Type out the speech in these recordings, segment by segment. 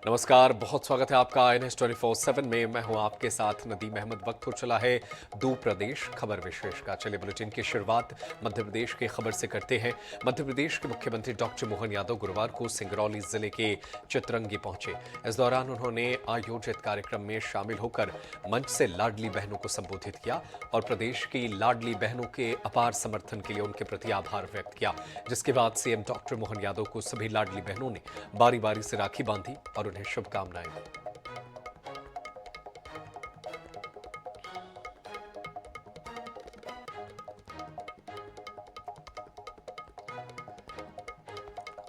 नमस्कार, बहुत स्वागत है आपका INS 24/7 में। मैं हूं आपके साथ नदीम अहमद। वक्त हो चला है दो प्रदेश खबर विशेष का। चलिए बुलेटिन की शुरुआत मध्य प्रदेश की खबर से करते हैं। मध्य प्रदेश के मुख्यमंत्री डॉक्टर मोहन यादव गुरुवार को सिंगरौली जिले के चितरंगी पहुंचे। इस दौरान उन्होंने आयोजित कार्यक्रम में शामिल होकर मंच से लाडली बहनों को संबोधित किया और प्रदेश की लाडली बहनों के अपार समर्थन के लिए उनके प्रति आभार व्यक्त किया। जिसके बाद सीएम डॉक्टर मोहन यादव को सभी लाडली बहनों ने बारी बारी से राखी बांधी और उन्हें शुभकामनाएं दी।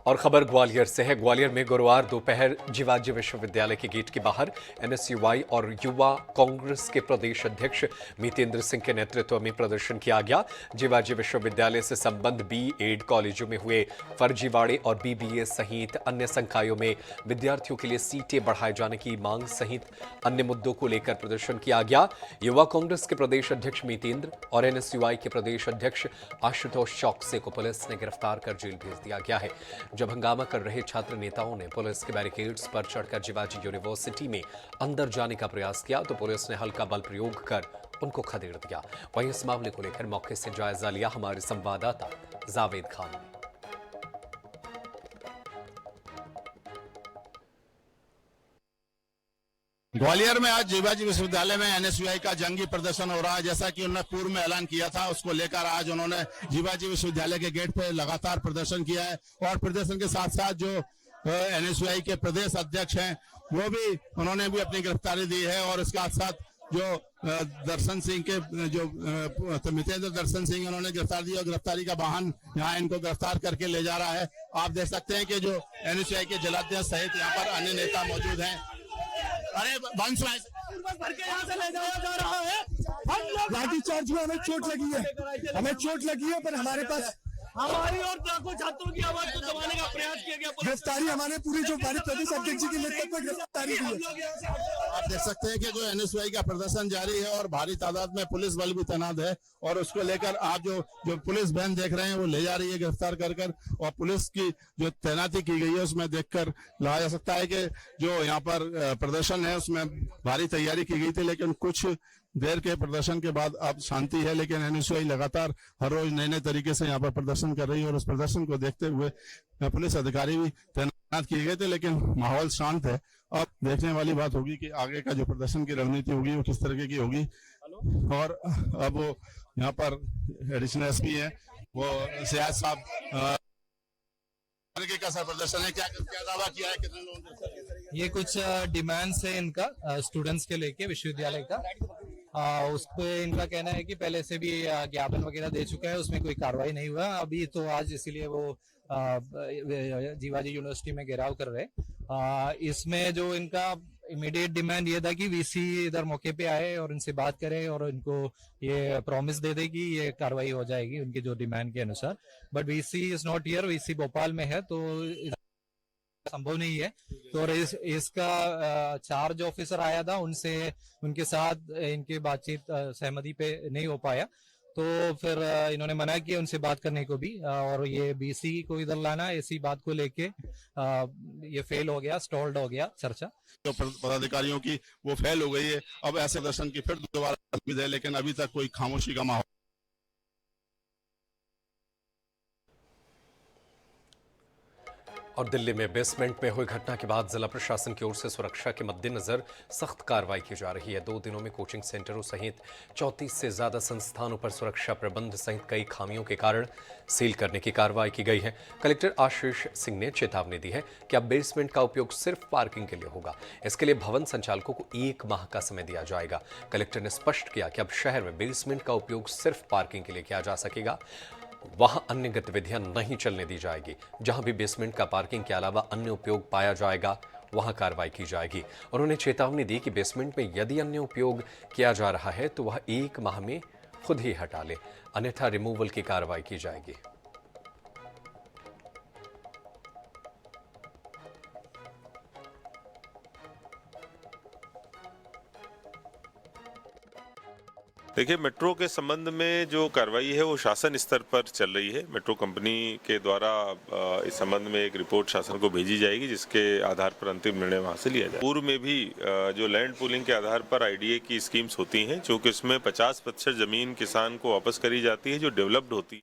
और खबर ग्वालियर से है। ग्वालियर में गुरुवार दोपहर जीवाजी विश्वविद्यालय के गेट के बाहर एनएसयूआई और युवा कांग्रेस के प्रदेश अध्यक्ष मितेंद्र सिंह के नेतृत्व में प्रदर्शन किया गया। जीवाजी विश्वविद्यालय से संबंध बी.एड कॉलेजों में हुए फर्जीवाड़े और बीबीए सहित अन्य संकायों में विद्यार्थियों के लिए सीटें बढ़ाए जाने की मांग सहित अन्य मुद्दों को लेकर प्रदर्शन किया गया। युवा कांग्रेस के प्रदेश अध्यक्ष मितेंद्र और एनएसयूआई के प्रदेश अध्यक्ष आशुतोष चौकसे को पुलिस ने गिरफ्तार कर जेल भेज दिया गया है। जब हंगामा कर रहे छात्र नेताओं ने पुलिस के बैरिकेड्स पर चढ़कर जीवाजी यूनिवर्सिटी में अंदर जाने का प्रयास किया तो पुलिस ने हल्का बल प्रयोग कर उनको खदेड़ दिया। वहीं इस मामले को लेकर मौके से जायजा लिया हमारे संवाददाता जावेद खान ने। ग्वालियर में आज जीवाजी विश्वविद्यालय में एनएसयूआई का जंगी प्रदर्शन हो रहा है। जैसा कि उन्होंने पूर्व में ऐलान किया था, उसको लेकर आज उन्होंने जीवाजी विश्वविद्यालय के गेट पे लगातार प्रदर्शन किया है। और प्रदर्शन के साथ साथ जो एनएसयूआई के प्रदेश अध्यक्ष हैं वो भी उन्होंने भी अपनी गिरफ्तारी दी है। और इसके साथ साथ जो दर्शन सिंह के जो मितेंद्र दर्शन सिंह उन्होंने गिरफ्तार दी और गिरफ्तारी का वाहन यहाँ इनको गिरफ्तार करके ले जा रहा है। आप देख सकते हैं कि जो एनएसयूआई के जिलाध्यक्ष सहित यहाँ पर अन्य नेता मौजूद हैं। अरे वंश भर के यहाँ से ले जाया जा रहा है। हम लोग लाठीचार्ज में हमें चोट लगी है, पर हमारे पास हमारी और लाखों छात्रों की आवाज को दबाने का प्रयास किया गया। गिरफ्तारी हमारे पूरी जो भारत प्रदेश अध्यक्ष जी के नेतृत्व में गिरफ्तारी हुई है। आप देख सकते हैं कि जो एनएसयूआई का प्रदर्शन जारी है और भारी तादाद में पुलिस बल भी तैनात है। और उसको लेकर आप जो पुलिस वैन देख रहे हैं वो ले जा रही है गिरफ्तार कर। और पुलिस की जो तैनाती की गई है उसमें देखकर लगा जा सकता है कि जो यहाँ पर प्रदर्शन है उसमें भारी तैयारी की गई थी। लेकिन कुछ देर के प्रदर्शन के बाद अब शांति है। लेकिन एनएसयूआई लगातार हर रोज नए तरीके से यहाँ पर प्रदर्शन कर रही है और उस प्रदर्शन को देखते हुए पुलिस अधिकारी भी तैनात किए गए थे। लेकिन माहौल शांत है। अब देखने वाली बात होगी कि आगे का जो प्रदर्शन की रणनीति होगी वो किस तरीके की होगी। और अब वो यहाँ पर एडिशनल एसपी है वो सियाज साहब कैसा प्रदर्शन है, क्या दावा किया है, कितने लोगों ये कुछ डिमांड्स है इनका स्टूडेंट्स के लेके विश्वविद्यालय का। उस पे इनका कहना है कि पहले से भी ज्ञापन वगैरह दे चुका है, उसमें कोई कार्रवाई नहीं हुआ अभी तो आज, इसीलिए वो जीवाजी यूनिवर्सिटी में घेराव कर रहे। इसमें जो इनका इमीडिएट डिमांड ये था कि वीसी इधर मौके पे आए और इनसे बात करें और इनको ये प्रॉमिस दे दे कि ये कार्रवाई हो जाएगी उनके जो डिमांड के अनुसार। But VC is not here, VC Bhopal में है तो संभव नहीं है। तो इसका चार्ज ऑफिसर आया था, उनसे उनके साथ इनकी बातचीत सहमति पे नहीं हो पाया तो फिर इन्होंने मना किया उनसे बात करने को भी। और ये बीसी को इधर लाना ऐसी बात को लेके ये फेल हो गया, स्टॉल्ड हो गया चर्चा। जो पदाधिकारियों की वो फेल हो गई है। अब ऐसे दर्शन की फिर दोबारा उम्मीद है, लेकिन अभी तक कोई खामोशी का माहौल। और दिल्ली में बेसमेंट में हुई घटना के बाद जिला प्रशासन की ओर से सुरक्षा के मद्देनजर सख्त कार्रवाई की जा रही है। 2 दिनों में कोचिंग सेंटरों सहित 34 से ज्यादा संस्थानों पर सुरक्षा प्रबंध सहित कई खामियों के कारण सील करने की कार्रवाई की गई है। कलेक्टर आशीष सिंह ने चेतावनी दी है कि अब बेसमेंट का उपयोग सिर्फ पार्किंग के लिए होगा। इसके लिए भवन संचालकों को 1 माह का समय दिया जाएगा। कलेक्टर ने स्पष्ट किया कि अब शहर में बेसमेंट का उपयोग सिर्फ पार्किंग के लिए किया जा सकेगा, वहां अन्य गतिविधियां नहीं चलने दी जाएगी। जहां भी बेसमेंट का पार्किंग के अलावा अन्य उपयोग पाया जाएगा वहां कार्रवाई की जाएगी। उन्होंने चेतावनी दी कि बेसमेंट में यदि अन्य उपयोग किया जा रहा है तो वह 1 माह में खुद ही हटा ले, अन्यथा रिमूवल की कार्रवाई की जाएगी। देखिए, मेट्रो के संबंध में जो कार्रवाई है वो शासन स्तर पर चल रही है। मेट्रो कंपनी के द्वारा इस संबंध में एक रिपोर्ट शासन को भेजी जाएगी, जिसके आधार पर अंतिम निर्णय वहां से लिया जाएगा। पूर्व में भी जो लैंड पूलिंग के आधार पर आईडीए की स्कीम्स होती हैं, चूंकि इसमें 50% जमीन किसान को वापस करी जाती है जो डेवलप्ड होती है।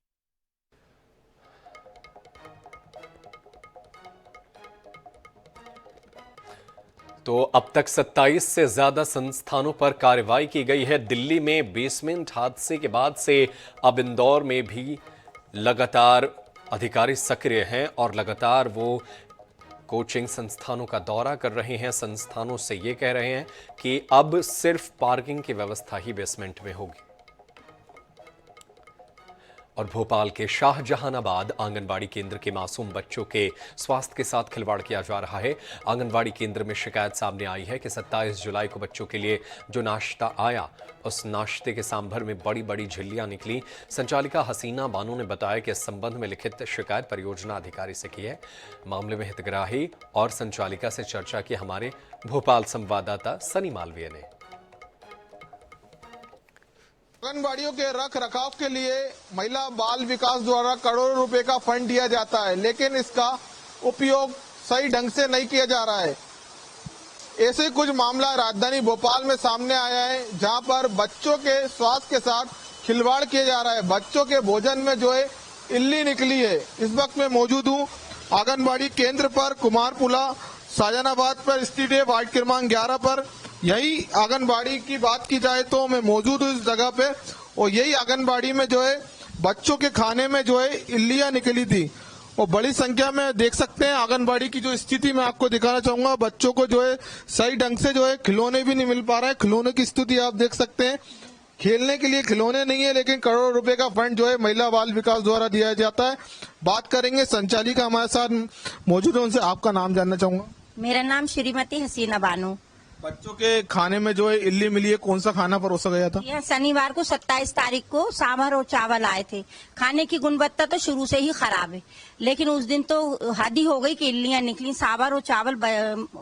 तो अब तक 27 से ज्यादा संस्थानों पर कार्रवाई की गई है। दिल्ली में बेसमेंट हादसे के बाद से अब इंदौर में भी लगातार अधिकारी सक्रिय हैं और लगातार वो कोचिंग संस्थानों का दौरा कर रहे हैं। संस्थानों से ये कह रहे हैं कि अब सिर्फ पार्किंग की व्यवस्था ही बेसमेंट में होगी। और भोपाल के शाहजहानाबाद आंगनबाड़ी केंद्र के मासूम बच्चों के स्वास्थ्य के साथ खिलवाड़ किया जा रहा है। आंगनबाड़ी केंद्र में शिकायत सामने आई है कि 27 जुलाई को बच्चों के लिए जो नाश्ता आया, उस नाश्ते के सांभर में बड़ी बड़ी झिल्लियां निकली। संचालिका हसीना बानो ने बताया कि इस संबंध में लिखित शिकायत परियोजना अधिकारी से की है। मामले में हितग्राही और संचालिका से चर्चा की हमारे भोपाल संवाददाता सनी मालवीय ने। आंगनबाड़ियों के रख रखाव के लिए महिला बाल विकास द्वारा करोड़ों रुपए का फंड दिया जाता है, लेकिन इसका उपयोग सही ढंग से नहीं किया जा रहा है। ऐसे कुछ मामला राजधानी भोपाल में सामने आया है, जहां पर बच्चों के स्वास्थ्य के साथ खिलवाड़ किया जा रहा है। बच्चों के भोजन में जो है इल्ली निकली है। इस वक्त मैं मौजूद हूँ आंगनबाड़ी केंद्र पर, कुमारपुला शाहजहानाबाद पर स्थित है, वार्ड क्रमांक 11 पर। यही आंगनबाड़ी की बात की जाए तो मैं मौजूद हूँ इस जगह पे, और यही आंगनबाड़ी में जो है बच्चों के खाने में जो है इल्लियां निकली थी, और बड़ी संख्या में देख सकते हैं आंगनबाड़ी की जो स्थिति मैं आपको दिखाना चाहूंगा। बच्चों को जो है सही ढंग से जो है खिलौने भी नहीं मिल पा रहे हैं। खिलौने की स्थिति आप देख सकते हैं, खेलने के लिए खिलौने नहीं है, लेकिन करोड़ों रुपए का फंड जो है महिला बाल विकास द्वारा दिया जाता है। बात करेंगे संचालिका हमारे साथ मौजूद है, उनसे आपका नाम जानना चाहूंगा। मेरा नाम श्रीमती हसीना बानो। बच्चों के खाने में जो है इल्ली मिली है, कौन सा खाना परोसा गया था? यह शनिवार को 27 तारीख को सांभर और चावल आए थे। खाने की गुणवत्ता तो शुरू से ही खराब है, लेकिन उस दिन तो हद ही हो गई कि इल्लियां निकली। सांभर और चावल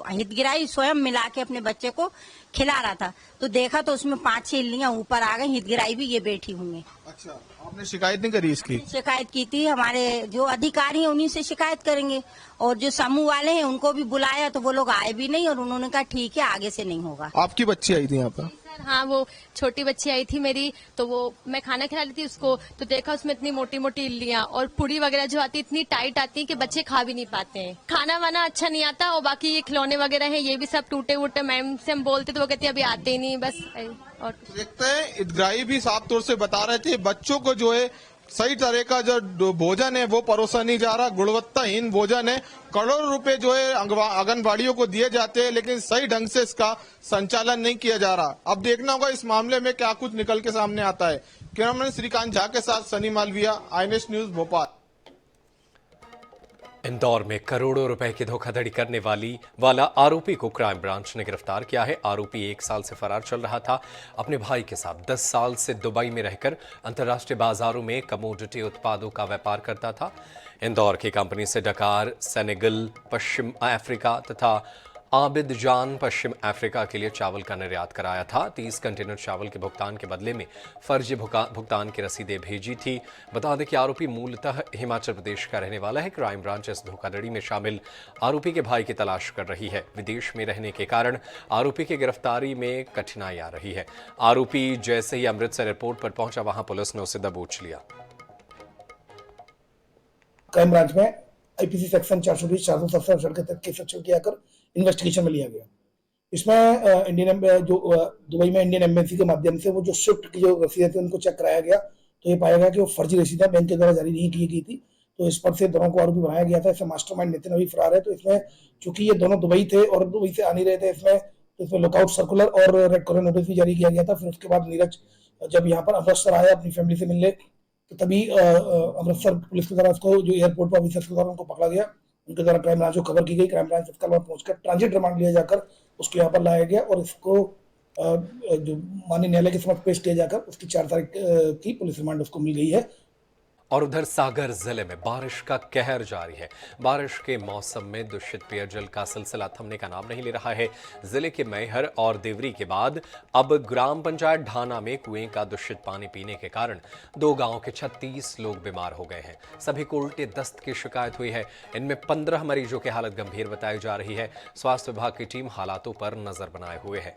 हितगिराई स्वयं मिला के अपने बच्चे को खिला रहा था, तो देखा तो उसमें 5-6 इल्लियां ऊपर आ गई। हितगिराई भी ये बैठी हुई है। अच्छा, आपने शिकायत नहीं करी इसकी? शिकायत की थी, हमारे जो अधिकारी हैं उन्हीं से शिकायत करेंगे, और जो समूह वाले हैं उनको भी बुलाया तो वो लोग आए भी नहीं, और उन्होंने कहा ठीक है आगे से नहीं होगा। आपकी बच्ची आई थी यहाँ पर? हाँ, वो छोटी बच्ची आई थी मेरी, तो वो मैं खाना खिला रही थी उसको, तो देखा उसमें इतनी मोटी मोटी इल्लियां, और पुड़ी वगैरह जो आती है इतनी टाइट आती है कि बच्चे खा भी नहीं पाते हैं। खाना वाना अच्छा नहीं आता, और बाकी ये खिलौने वगैरह हैं ये भी सब टूटे वूटे। मैम से हम बोलते तो वो कहती है अभी आते ही नहीं, बस। और देखते हैं हितग्राही भी साफ तौर से बता रहे थे बच्चों को जो है सही तरह का जो भोजन है वो परोसा नहीं जा रहा, गुणवत्ताहीन भोजन है। करोड़ों रुपए जो है आंगनबाड़ियों को दिए जाते हैं, लेकिन सही ढंग से इसका संचालन नहीं किया जा रहा। अब देखना होगा इस मामले में क्या कुछ निकल के सामने आता है। कैमरामैन श्रीकांत झा के साथ सनी मालविया, INS न्यूज भोपाल। इंदौर में करोड़ों रुपए की धोखाधड़ी करने वाला आरोपी को क्राइम ब्रांच ने गिरफ्तार किया है। आरोपी 1 साल से फरार चल रहा था। अपने भाई के साथ 10 साल से दुबई में रहकर अंतर्राष्ट्रीय बाजारों में कमोडिटी उत्पादों का व्यापार करता था। इंदौर की कंपनी से डकार, सेनेगल, पश्चिम अफ्रीका तथा आबिदजान पश्चिम अफ्रीका के लिए चावल का निर्यात कराया था। 30 कंटेनर चावल के भुगतान के बदले में फर्जी भुगतान की रसीदें भेजी थी। बता दें कि आरोपी मूलतः हिमाचल प्रदेश का रहने वाला है। क्राइम ब्रांच इस धोखाधड़ी में शामिल आरोपी के भाई की तलाश कर रही है। विदेश में रहने के कारण आरोपी की गिरफ्तारी में कठिनाई आ रही है। आरोपी जैसे ही अमृतसर एयरपोर्ट पर पहुंचा, वहां पुलिस ने उसे दबोच लिया। क्राइम ब्रांच में IPC सेक्शन 420 470 के तहत केस रजिस्टर किया कर इन्वेस्टिगेशन में लिया गया। इसमें इंडियन जो दुबई में इंडियन एम्बेसी के माध्यम से वो जो स्विफ्ट की जो रसीदें थी उनको चेक कराया गया, तो ये पाया गया कि वो फर्जी रसीदें बैंक के द्वारा जारी नहीं की गई थी। तो इस पर से दोनों को आरोपी बनाया गया था। इसमें मास्टरमाइंड नितिन अभी फरार है। तो इसमें चूंकि ये दोनों दुबई थे और दुबई से आ नहीं रहे थे, इसमें लुकआउट सर्कुलर और रेड कॉर्नर नोटिस भी जारी किया गया था। फिर उसके बाद नीरज जब यहाँ पर अमृतसर आया अपनी फैमिली से मिलने, तो तभी अमृतसर पुलिस के द्वारा उसको जो एयरपोर्ट पर ऑफिसर्स के द्वारा उनको पकड़ा गया। उनके द्वारा क्राइम ब्रांच को खबर की गई। क्राइम ब्रांच तत्काल वहां पहुंचकर ट्रांजिट रिमांड लिया जाकर उसको यहाँ पर लाया गया, और इसको जो माननीय न्यायालय के समक्ष पेश किया जाकर उसकी 4 तारीख की पुलिस रिमांड उसको मिल गई है। और उधर सागर जिले में बारिश का कहर जारी है। बारिश के मौसम में दूषित पेयजल का सिलसिला थमने का नाम नहीं ले रहा है। जिले के मैहर और देवरी के बाद अब ग्राम पंचायत ढाना में कुएं का दूषित पानी पीने के कारण 2 गांवों के 36 लोग बीमार हो गए हैं। सभी को उल्टे दस्त की शिकायत हुई है। इनमें 15 मरीजों की हालत गंभीर बताई जा रही है। स्वास्थ्य विभाग की टीम हालातों पर नजर बनाए हुए है।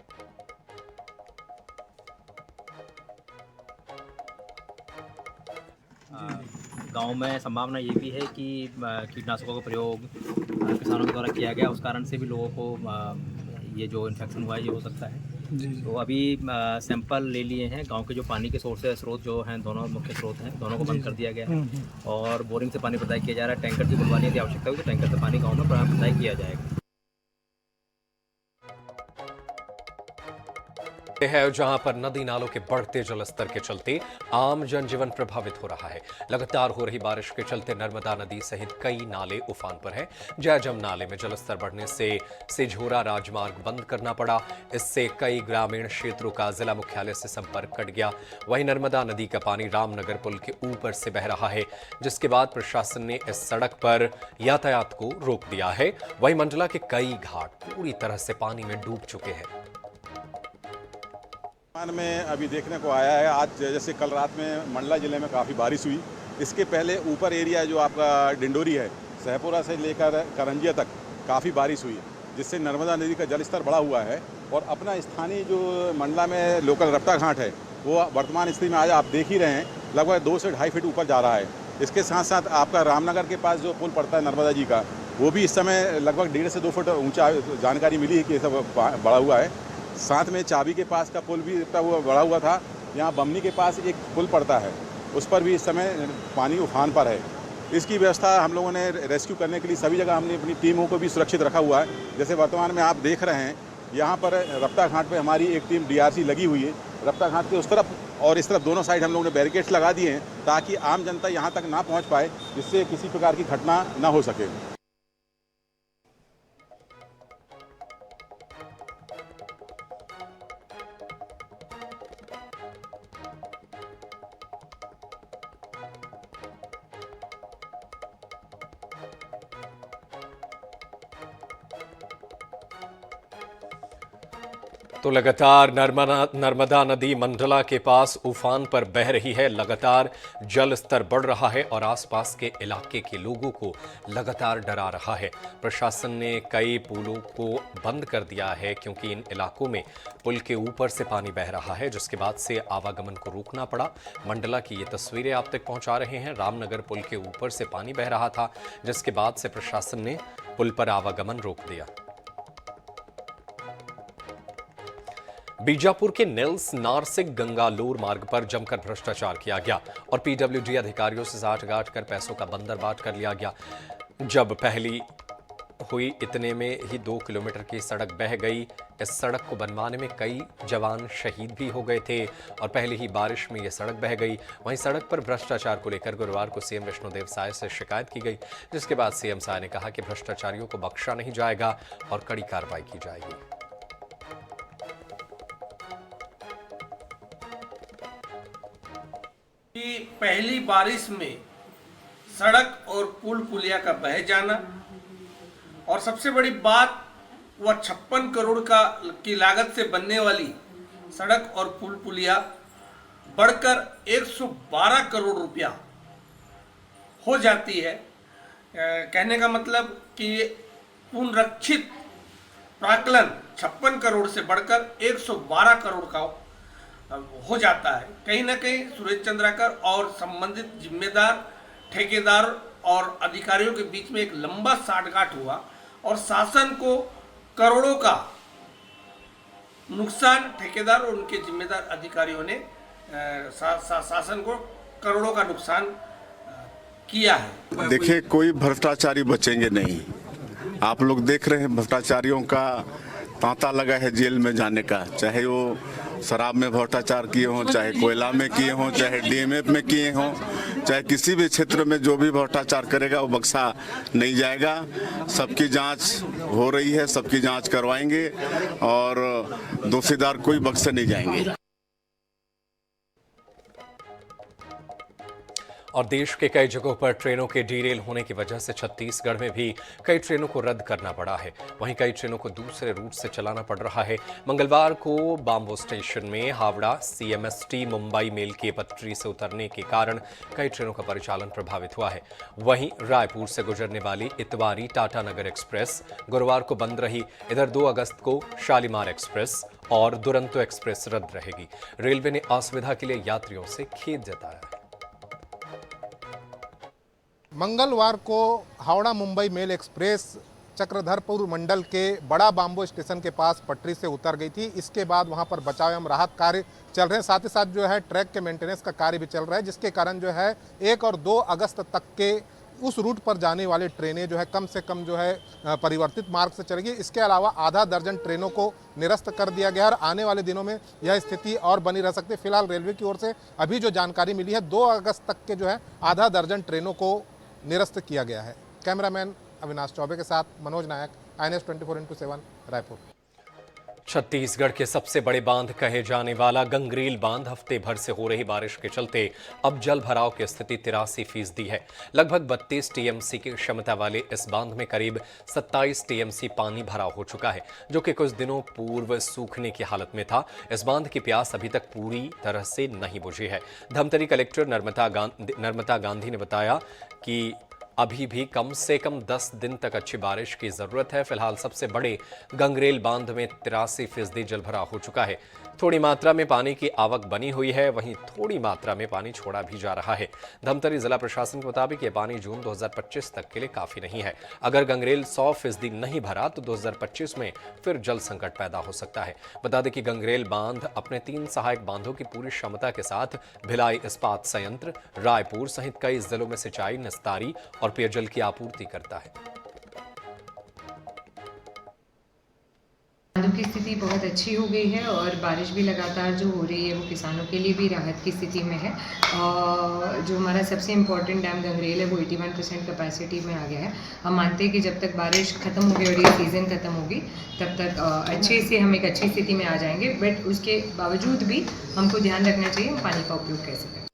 गांव में संभावना ये भी है कि कीटनाशकों का प्रयोग किसानों के द्वारा किया गया, उस कारण से भी लोगों को ये जो इन्फेक्शन हुआ है ये हो सकता है। तो अभी सैंपल ले लिए हैं। गांव के जो पानी के स्रोत जो हैं, दोनों मुख्य स्रोत हैं, दोनों को बंद कर दिया गया है और बोरिंग से पानी प्रदाय किया जा रहा है। टैंकर की बुलवाने की आवश्यकता हुई तो टैंकर से पानी गाँव में प्रदाय किया जाएगा। है जहां पर नदी नालों के बढ़ते जलस्तर के चलते आम जनजीवन प्रभावित हो रहा है। लगातार हो रही बारिश के चलते नर्मदा नदी सहित कई नाले उफान पर हैं। जयजम नाले में जलस्तर बढ़ने से सिझोरा राजमार्ग बंद करना पड़ा। इससे कई ग्रामीण क्षेत्रों का जिला मुख्यालय से संपर्क कट गया। वहीं नर्मदा नदी का पानी रामनगर पुल के ऊपर से बह रहा है, जिसके बाद प्रशासन ने इस सड़क पर यातायात को रोक दिया है। वहीं मंडला के कई घाट पूरी तरह से पानी में डूब चुके हैं। में अभी देखने को आया है, आज जैसे कल रात में मंडला जिले में काफ़ी बारिश हुई। इसके पहले ऊपर एरिया जो आपका डिंडोरी है, सहपुरा से लेकर करंजिया तक काफ़ी बारिश हुई, जिससे नर्मदा नदी का जलस्तर बढ़ा हुआ है। और अपना स्थानीय जो मंडला में लोकल रफ्ता घाट है, वो वर्तमान स्थिति में आज आप देख ही रहे हैं, लगभग 2 से 2.5 फीट ऊपर जा रहा है। इसके साथ साथ आपका रामनगर के पास जो पुल पड़ता है नर्मदा जी का, वो भी इस समय लगभग 1.5 से 2 फुट ऊँचा जानकारी मिली है कि ये सब बढ़ा हुआ है। साथ में चाबी के पास का पुल भी वो बढ़ा हुआ था। यहाँ बमनी के पास एक पुल पड़ता है, उस पर भी इस समय पानी उफान पर है। इसकी व्यवस्था हम लोगों ने रेस्क्यू करने के लिए सभी जगह हमने अपनी टीमों को भी सुरक्षित रखा हुआ है। जैसे वर्तमान में आप देख रहे हैं, यहाँ पर रफ्ता घाट पे हमारी एक टीम DRC लगी हुई है। रफ्ता घाट के उस तरफ और इस तरफ दोनों साइड हम लोगों ने बैरिकेड्स लगा दिए हैं, ताकि आम जनता यहाँ तक ना पहुँच पाए, जिससे किसी प्रकार की घटना ना हो सके। तो लगातार नर्मदा नदी मंडला के पास उफान पर बह रही है। लगातार जल स्तर बढ़ रहा है और आसपास के इलाके के लोगों को लगातार डरा रहा है। प्रशासन ने कई पुलों को बंद कर दिया है, क्योंकि इन इलाकों में पुल के ऊपर से पानी बह रहा है, जिसके बाद से आवागमन को रोकना पड़ा। मंडला की ये तस्वीरें आप तक पहुंचा रहे हैं। रामनगर पुल के ऊपर से पानी बह रहा था, जिसके बाद से प्रशासन ने पुल पर आवागमन रोक दिया। बीजापुर के नेल्स नारसिक गंगालूर मार्ग पर जमकर भ्रष्टाचार किया गया और PWD अधिकारियों से साठ-गांठ कर पैसों का बंदर बाट कर लिया गया। जब पहली हुई, इतने में ही 2 किलोमीटर की सड़क बह गई। इस सड़क को बनवाने में कई जवान शहीद भी हो गए थे और पहले ही बारिश में यह सड़क बह गई। वहीं सड़क पर भ्रष्टाचार को लेकर गुरुवार को CM विष्णुदेव साय से शिकायत की गई, जिसके बाद CM साय ने कहा कि भ्रष्टाचारियों को बख्शा नहीं जाएगा और कड़ी कार्रवाई की जाएगी। कि पहली बारिश में सड़क और पुल पुलिया का बह जाना, और सबसे बड़ी बात वह 56 करोड़ की लागत से बनने वाली सड़क और पुल पुलिया बढ़कर 112 करोड़ रुपया हो जाती है। कहने का मतलब कि पुनरक्षित प्राकलन 56 करोड़ से बढ़कर 112 करोड़ का हो जाता है। कहीं ना कहीं सुरेश चंद्राकर और संबंधित जिम्मेदार ठेकेदार और अधिकारियों के बीच में एक लंबा साठगांठ हुआ और शासन को करोड़ों का नुकसान, ठेकेदार और उनके जिम्मेदार अधिकारियों ने शासन को करोड़ों का नुकसान किया है। देखिए, कोई भ्रष्टाचारी बचेंगे नहीं। आप लोग देख रहे हैं भ्रष्टाचारियों का तांता लगा है जेल में जाने का, चाहे वो शराब में भ्रष्टाचार किए हों, चाहे कोयला में किए हों, चाहे DMF में किए हों, चाहे किसी भी क्षेत्र में जो भी भ्रष्टाचार करेगा वो बख्शा नहीं जाएगा। सबकी जांच हो रही है, सबकी जांच करवाएंगे और दोषीदार कोई बख्शे नहीं जाएंगे। और देश के कई जगहों पर ट्रेनों के डीरेल होने की वजह से छत्तीसगढ़ में भी कई ट्रेनों को रद्द करना पड़ा है। वहीं कई ट्रेनों को दूसरे रूट से चलाना पड़ रहा है। मंगलवार को बाम्बो स्टेशन में हावड़ा CMST मुंबई मेल के पटरी से उतरने के कारण कई ट्रेनों का परिचालन प्रभावित हुआ है। वहीं रायपुर से गुजरने वाली इतवारी टाटा नगर एक्सप्रेस गुरुवार को बंद रही। इधर 2 अगस्त को शालीमार एक्सप्रेस और दुरंतो एक्सप्रेस रद्द रहेगी। रेलवे ने असुविधा के लिए यात्रियों से खेद जताया है। मंगलवार को हावड़ा मुंबई मेल एक्सप्रेस चक्रधरपुर मंडल के बड़ा बाम्बो स्टेशन के पास पटरी से उतर गई थी। इसके बाद वहां पर बचाव एवं राहत कार्य चल रहे हैं, साथ ही साथ जो है ट्रैक के मेंटेनेंस का कार्य भी चल रहा है, जिसके कारण जो है 1 और 2 अगस्त तक के उस रूट पर जाने वाली ट्रेनें जो है कम से कम जो है परिवर्तित मार्ग से चलेगी। इसके अलावा आधा दर्जन ट्रेनों को निरस्त कर दिया गया और आने वाले दिनों में यह स्थिति और बनी रह सकती है। फिलहाल रेलवे की ओर से अभी जो जानकारी मिली है 2 अगस्त तक के जो है आधा दर्जन ट्रेनों को निरस्त किया गया है। कैमरामैन अविनाश चौबे के साथ मनोज नायक, INS 24x7 रायपुर। छत्तीसगढ़ के सबसे बड़े बांध कहे जाने वाला गंगरेल बांध हफ्ते भर से हो रही बारिश के चलते अब जल भराव की स्थिति 83% है। लगभग 32 TMC की क्षमता वाले इस बांध में करीब 27 TMC पानी भरा हो चुका है, जो कि कुछ दिनों पूर्व सूखने की हालत में था। इस बांध की प्यास अभी तक पूरी तरह से नहीं बुझी है। धमतरी कलेक्टर नर्मदा गांधी ने बताया कि अभी भी कम से कम 10 दिन तक अच्छी बारिश की जरूरत है। फिलहाल सबसे बड़े गंगरेल बांध में 83% जलभराव हो चुका है। थोड़ी मात्रा में पानी की आवक बनी हुई है, वहीं थोड़ी मात्रा में पानी छोड़ा भी जा रहा है। धमतरी जिला प्रशासन के मुताबिक ये पानी जून 2025 तक के लिए काफी नहीं है। अगर गंगरेल 100% नहीं भरा तो 2025 में फिर जल संकट पैदा हो सकता है। बता दें कि गंगरेल बांध अपने 3 सहायक बांधों की पूरी क्षमता के साथ भिलाई इस्पात संयंत्र, रायपुर सहित कई जिलों में सिंचाई, निस्तारी और पेयजल की आपूर्ति करता है। बांधों की स्थिति बहुत अच्छी हो गई है और बारिश भी लगातार जो हो रही है वो किसानों के लिए भी राहत की स्थिति में है। जो हमारा सबसे इम्पोर्टेंट डैम गंगरेल है वो 81% कैपेसिटी में आ गया है। हम मानते हैं कि जब तक बारिश खत्म होगी और ये सीज़न खत्म होगी तब तक अच्छे से हम एक अच्छी स्थिति में आ जाएंगे, बट उसके बावजूद भी हमको ध्यान रखना चाहिए हम पानी का उपयोग कैसे करें।